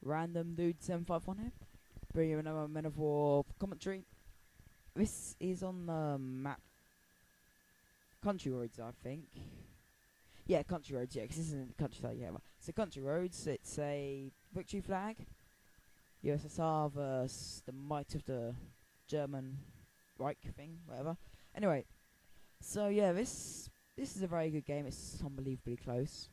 Random Dude 751 here, bringing you another Men of War commentary. This is on the map Countryroads, I think. Yeah, Countryroads, yeah, because this isn't countryside yet. So Countryroads, it's a victory flag. USSR versus the might of the German Reich thing, whatever. Anyway, so yeah, this is a very good game. It's unbelievably close.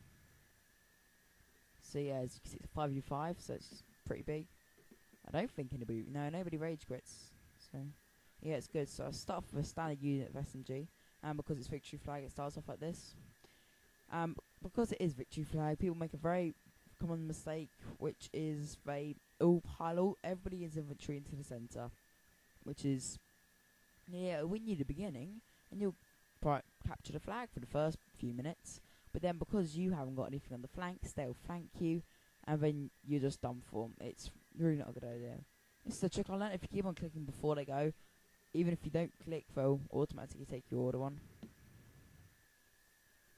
So yeah, as you can see, it's 5v5, so it's pretty big. I don't think nobody rage quits. So yeah, it's good. So I start off with a standard unit of SMG, and because it's victory flag, it starts off like this. Because it is victory flag, people make a very common mistake, which is they all pile everybody is infantry into the center, which is win you the beginning, and you'll capture the flag for the first few minutes. But then because you haven't got anything on the flanks, they'll flank you, and then you're just done for. It's really not a good idea. It's the trick I learned. If you keep on clicking before they go, even if you don't click, they'll automatically take your order one.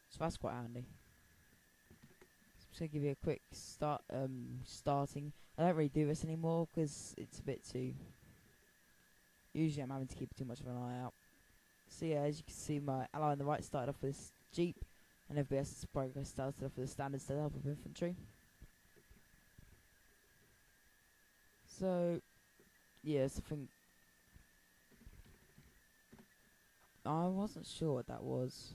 So that's quite handy. So I'm just gonna give you a quick starting. I don't really do this anymore because it's a bit too. Usually I'm having to keep too much of an eye out. So yeah, as you can see, my ally on the right started off with this jeep, and everybody else's progress started off with the standard setup of infantry. So yes, I think I wasn't sure what that was.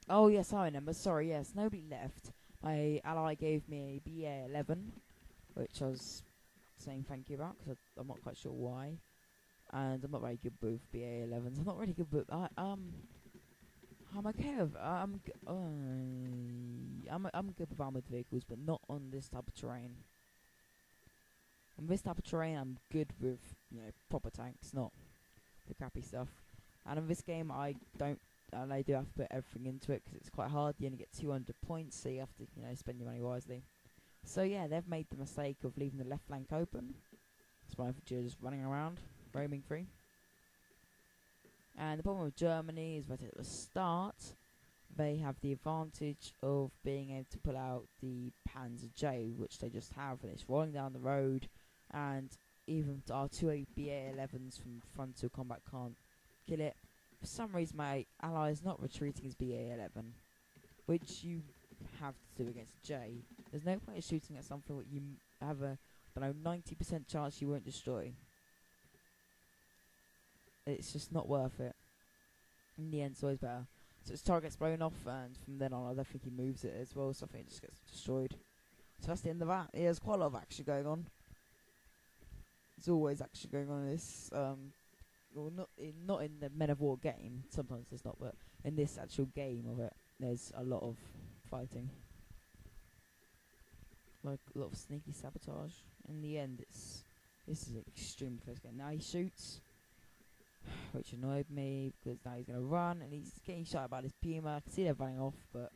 Oh yes, I remember. Sorry, yes, nobody left. My ally gave me a BA-11, which I was saying thank you about because I'm not quite sure why, and I'm not very good with BA-11s. I'm not really good with I'm okay with I'm good with armored vehicles, but not on this type of terrain. On this type of terrain, I'm good with proper tanks, not the crappy stuff. And in this game, I do have to put everything into it because it's quite hard. You only get 200 points, so you have to spend your money wisely. So yeah, they've made the mistake of leaving the left flank open. That's why infantry are just running around, roaming free. And the problem with Germany is that at the start, they have the advantage of being able to pull out the Panzer J, which they just have, and it's rolling down the road, and even our two BA-11s from frontal combat can't kill it. For some reason, my ally is not retreating his BA-11, which you have to do against J. There's no point in shooting at something that you have a 90% chance you won't destroy. It's just not worth it. In the end, it's always better. So his target gets blown off, and from then on, I don't think he moves it as well, so I think it just gets destroyed. So that's the end of that. There's quite a lot of action going on. There's always action going on in this. Well, not in the Men of War game. Sometimes there's not, but in this actual game of it, there's a lot of fighting. Like a lot of sneaky sabotage. In the end, this is an extremely close game. Now he shoots, which annoyed me because now he's gonna run and he's getting shot about his Puma. I can see they're running off, but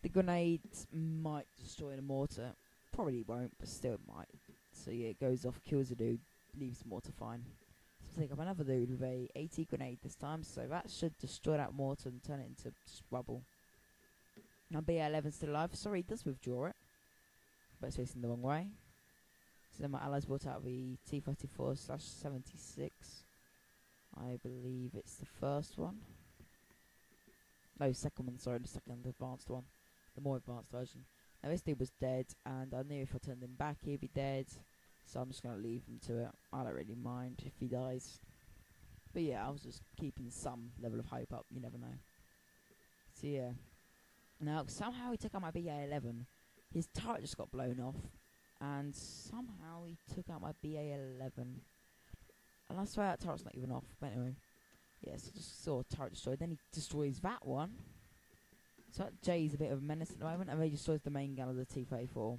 the grenades might destroy the mortar. Probably won't, but still it might. So yeah, it goes off, kills a dude, leaves the mortar fine. So take up another dude with a 80 grenade this time, so that should destroy that mortar and turn it into just rubble. Now BA-11's still alive. Sorry, he does withdraw it, but it's facing the wrong way. So then my allies brought out the T-34/76. I believe it's the first one. No, second one, sorry, the second advanced one. The more advanced version. Now this dude was dead, and I knew if I turned him back he'd be dead. So I'm just going to leave him to it. I don't really mind if he dies. But yeah, I was just keeping some level of hope up, you never know. So yeah. Now, somehow he took out my BA-11. His turret just got blown off. And somehow he took out my BA-11. And I swear that turret's not even off, but anyway. Yes, yeah, so just saw a turret destroyed. Then he destroys that one. So that J's a bit of a menace at the moment, and then he destroys the main gun of the T-34.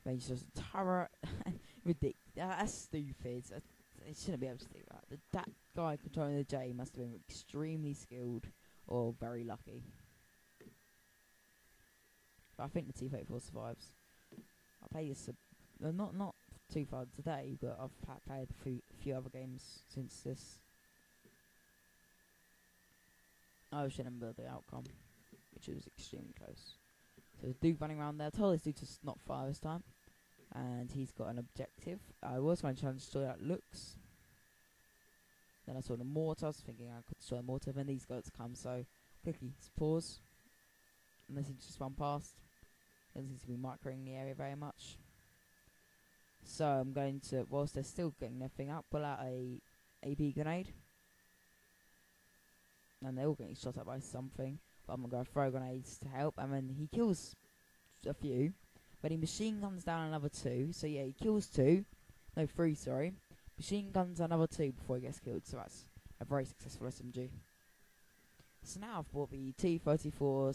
Then he destroys the turret. Ridiculous. That's stupid. It shouldn't be able to do that. That guy controlling the J must have been extremely skilled or very lucky. But I think the T-34 survives. I played this not too far today, but I've played a few other games since this. I was remember the outcome, which was extremely close. So there's a dude running around there. I told this dude to not fire this time, and he's got an objective. I was going to try and destroy that looks. Then I saw the mortar. I was thinking I could destroy the mortar. Then these guys come, so quickly just pause. Unless he just run past. Doesn't seem to be microing the area very much. So I'm going to, whilst they're still getting their thing up, pull out a AB grenade. And they're all getting shot at by something. But I'm going to throw grenades to help. And then he kills a few. But he machine guns down another 2. So yeah, he kills 2. No, 3, sorry. Machine guns another 2 before he gets killed. So that's a very successful SMG. So now I've bought the T-34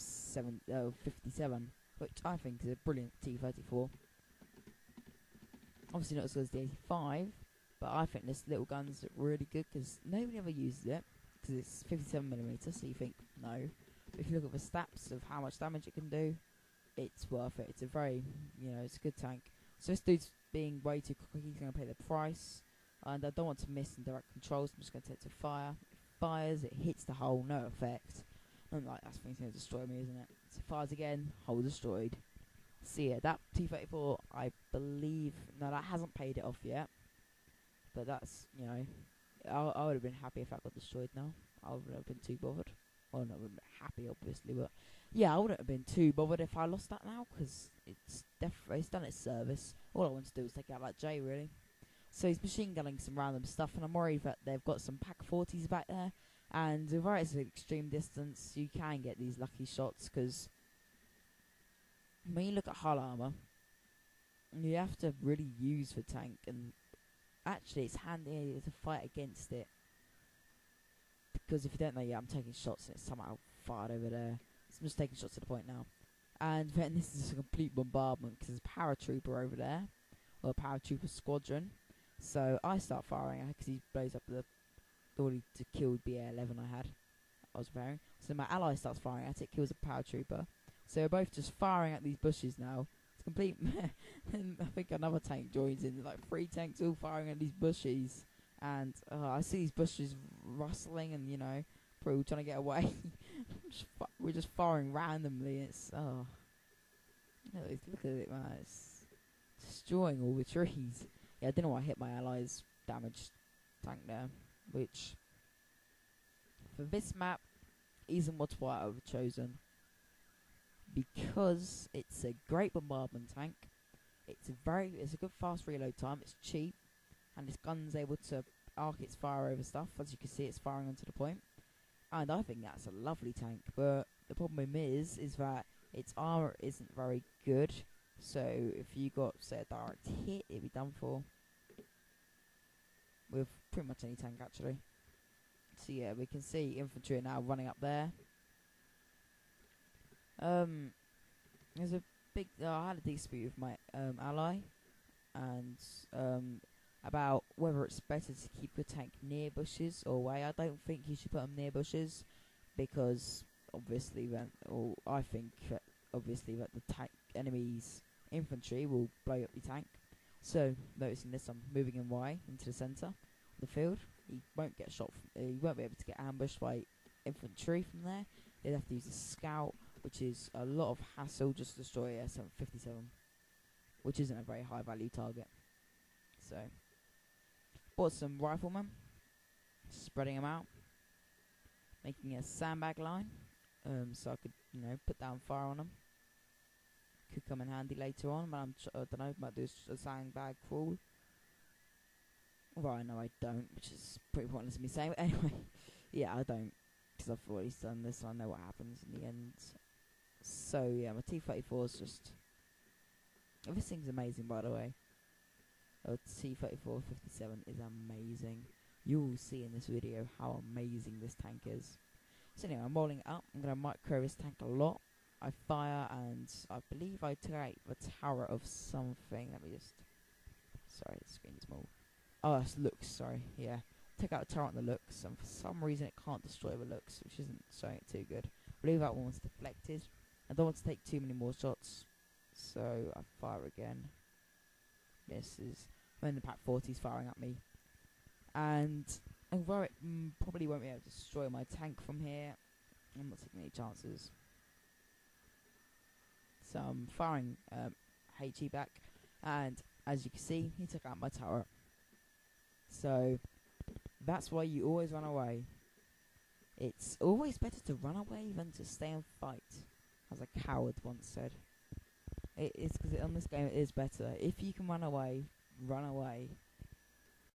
57. Which I think is a brilliant T-34. Obviously not as good as the 85. But I think this little gun's really good because nobody ever uses it. Because it's 57mm, so you think, no. But if you look at the stats of how much damage it can do, it's worth it. It's a very, it's a good tank. So this dude's being way too quick. He's going to pay the price. And I don't want to miss in direct controls. I'm just going to take it to fire. It fires, it hits the hole, no effect. I'm like, that's going to destroy me, isn't it? So it fires again, hole destroyed. So yeah, that T-34, I believe, no, that hasn't paid it off yet. But that's, I would have been happy if that got destroyed now. I wouldn't have been too bothered. Well, not been happy, obviously, but yeah, I wouldn't have been too bothered if I lost that now, because it's done its service. All I want to do is take out that J, really. So he's machine gunning some random stuff, and I'm worried that they've got some Pack 40s back there, and although it's an extreme distance, you can get these lucky shots, because when you look at hull armor, you have to really use the tank, and actually it's handy to fight against it. Because if you don't know, yeah, I'm taking shots and it's somehow fired over there. So I'm just taking shots to the point now. And then this is a complete bombardment because there's a paratrooper over there. Or a paratrooper squadron. So I start firing because he blows up the already killed BA-11 I was firing. So my ally starts firing at it, kills a paratrooper. So we're both just firing at these bushes now. It's complete. And I think another tank joins in. Like 3 tanks all firing at these bushes. And I see these bushes rustling and, probably trying to get away. We're just firing randomly. It's, look at it, man. It's destroying all the trees. Yeah, I don't know why I hit my allies' damaged tank there. Which, for this map, isn't what I would have chosen. Because it's a great bombardment tank. It's a good fast reload time. It's cheap. And this gun's able to arc its fire over stuff. As you can see, it's firing onto the point. And I think that's a lovely tank. But the problem is that its armor isn't very good. So if you got, say, a direct hit, it'd be done for. With pretty much any tank, actually. So yeah, we can see infantry are now running up there. There's a big. I had a dispute with my ally. And about whether it's better to keep your tank near bushes or away. I don't think you should put them near bushes because obviously I think that obviously that the enemy's infantry will blow up your tank. So noticing this, I'm moving in Y into the centre of the field. He won't get shot. He won't be able to get ambushed by infantry from there. They'd have to use a scout, which is a lot of hassle just to destroy a 757. Which isn't a very high value target. So, bought some riflemen, spreading them out, making a sandbag line, so I could, put down fire on them. Could come in handy later on, but I don't know, might do a sandbag crawl. Well, I know I don't, which is pretty pointless of me saying, but anyway, yeah, I don't, because I've already done this and I know what happens in the end. So, yeah, my T-34 is just. This thing's amazing, by the way. T-34 57 is amazing. You will see in this video how amazing this tank is. So anyway, I'm rolling it up. I'm going to micro this tank a lot. I fire, and I believe I took out the tower of something. Let me just. Sorry, the screen's small. Oh, that's looks. Sorry, yeah. Took out the turret on the looks, and for some reason it can't destroy the looks, which isn't showing it too good. I believe that one was deflected. I don't want to take too many more shots. So I fire again. Misses. When the Pack 40's firing at me. And although it probably won't be able to destroy my tank from here, I'm not taking any chances. So I'm firing HE back, and as you can see, he took out my turret. So that's why you always run away. It's always better to run away than to stay and fight, as a coward once said. It's because on this game it is better. If you can run away, run away.